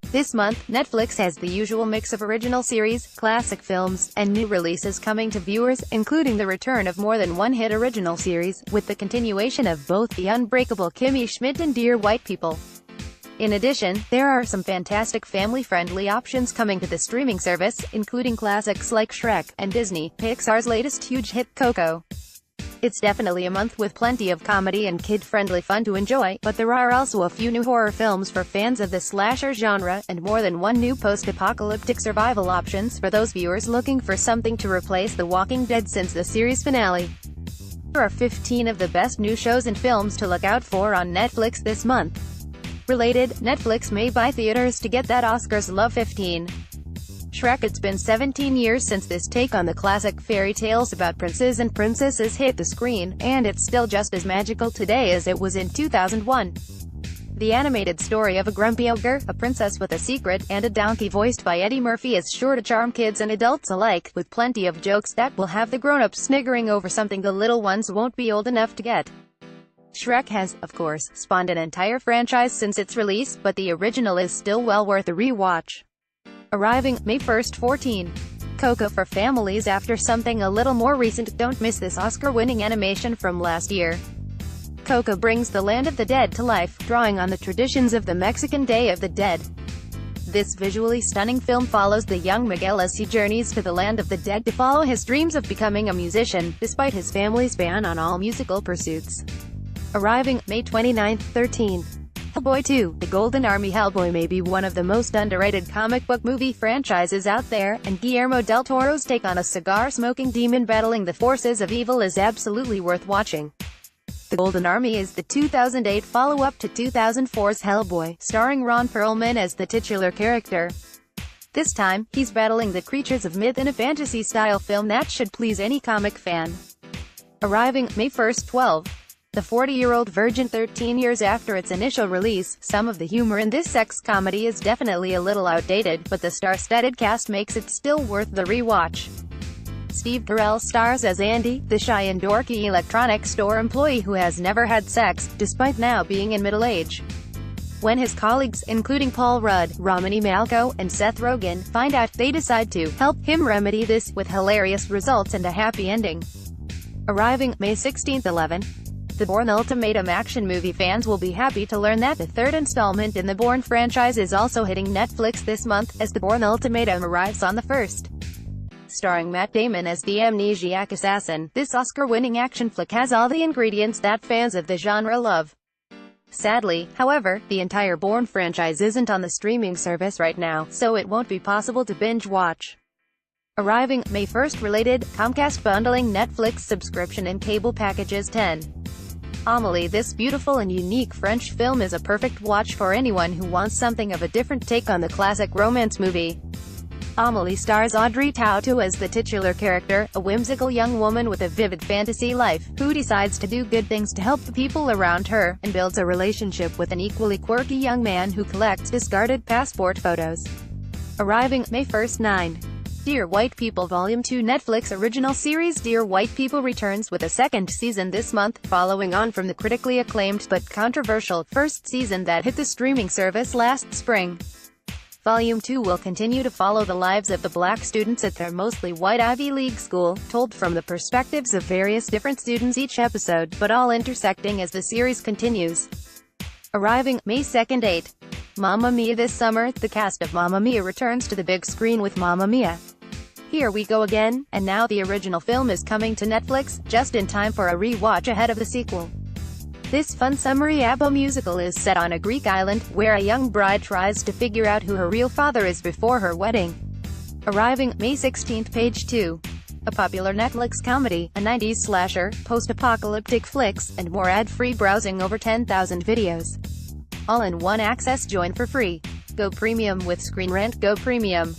This month, Netflix has the usual mix of original series, classic films, and new releases coming to viewers, including the return of more than one hit original series, with the continuation of both the Unbreakable Kimmy, Schmidt and Dear White People. In addition, there are some fantastic family-friendly options coming to the streaming service, including classics like Shrek, and Disney, Pixar's latest huge hit Coco. It's definitely a month with plenty of comedy and kid-friendly fun to enjoy, but there are also a few new horror films for fans of the slasher genre, and more than one new post-apocalyptic survival options for those viewers looking for something to replace The Walking Dead since the series finale. Here are 15 of the best new shows and films to look out for on Netflix this month. Related, Netflix may buy theaters to get that Oscars love. 15. Shrek. It's been 17 years since this take on the classic fairy tales about princes and princesses hit the screen, and it's still just as magical today as it was in 2001. The animated story of a grumpy ogre, a princess with a secret, and a donkey voiced by Eddie Murphy is sure to charm kids and adults alike, with plenty of jokes that will have the grown-ups sniggering over something the little ones won't be old enough to get. Shrek has, of course, spawned an entire franchise since its release, but the original is still well worth a re-watch. Arriving May 1st. 14. Coco. For families after something a little more recent, don't miss this Oscar-winning animation from last year. Coco brings the land of the dead to life, drawing on the traditions of the Mexican Day of the Dead. This visually stunning film follows the young Miguel as he journeys to the land of the dead to follow his dreams of becoming a musician, despite his family's ban on all musical pursuits. Arriving May 29th. 13. Hellboy 2. The Golden Army. Hellboy may be one of the most underrated comic book movie franchises out there, and Guillermo del Toro's take on a cigar-smoking demon battling the forces of evil is absolutely worth watching. The Golden Army is the 2008 follow-up to 2004's Hellboy, starring Ron Perlman as the titular character. This time, he's battling the creatures of myth in a fantasy-style film that should please any comic fan. Arriving May 1st. 12. The 40-Year-Old Virgin. 13 years after its initial release, some of the humor in this sex comedy is definitely a little outdated, but the star-studded cast makes it still worth the re-watch. Steve Carell stars as Andy, the shy and dorky electronics store employee who has never had sex, despite now being in middle age. When his colleagues, including Paul Rudd, Romany Malco, and Seth Rogen, find out, they decide to help him remedy this, with hilarious results and a happy ending. Arriving May 16th. 11. The Bourne Ultimatum. Action movie fans will be happy to learn that the third installment in the Bourne franchise is also hitting Netflix this month, as The Bourne Ultimatum arrives on the 1st. Starring Matt Damon as the amnesiac assassin, this Oscar-winning action flick has all the ingredients that fans of the genre love. Sadly, however, the entire Bourne franchise isn't on the streaming service right now, so it won't be possible to binge-watch. Arriving May 1st. Related, Comcast bundling Netflix subscription and cable packages. 10. Amélie. This beautiful and unique French film is a perfect watch for anyone who wants something of a different take on the classic romance movie. Amélie stars Audrey Tautou as the titular character, a whimsical young woman with a vivid fantasy life, who decides to do good things to help the people around her, and builds a relationship with an equally quirky young man who collects discarded passport photos. Arriving May 1st. 9. Dear White People. Volume 2. Netflix original series Dear White People returns with a second season this month, following on from the critically acclaimed but controversial first season that hit the streaming service last spring. Volume 2 will continue to follow the lives of the black students at their mostly white Ivy League school, told from the perspectives of various different students each episode, but all intersecting as the series continues. Arriving May 2nd. 8. Mamma Mia. This summer, the cast of Mamma Mia returns to the big screen with Mamma Mia. Here We Go Again, and now the original film is coming to Netflix, just in time for a re-watch ahead of the sequel. This fun summery ABBA musical is set on a Greek island, where a young bride tries to figure out who her real father is before her wedding. Arriving May 16th. Page 2. A popular Netflix comedy, a 90s slasher, post-apocalyptic flicks, and more ad-free browsing over 10,000 videos. All in one access. Join for free. Go Premium with Screen Rant. Go Premium.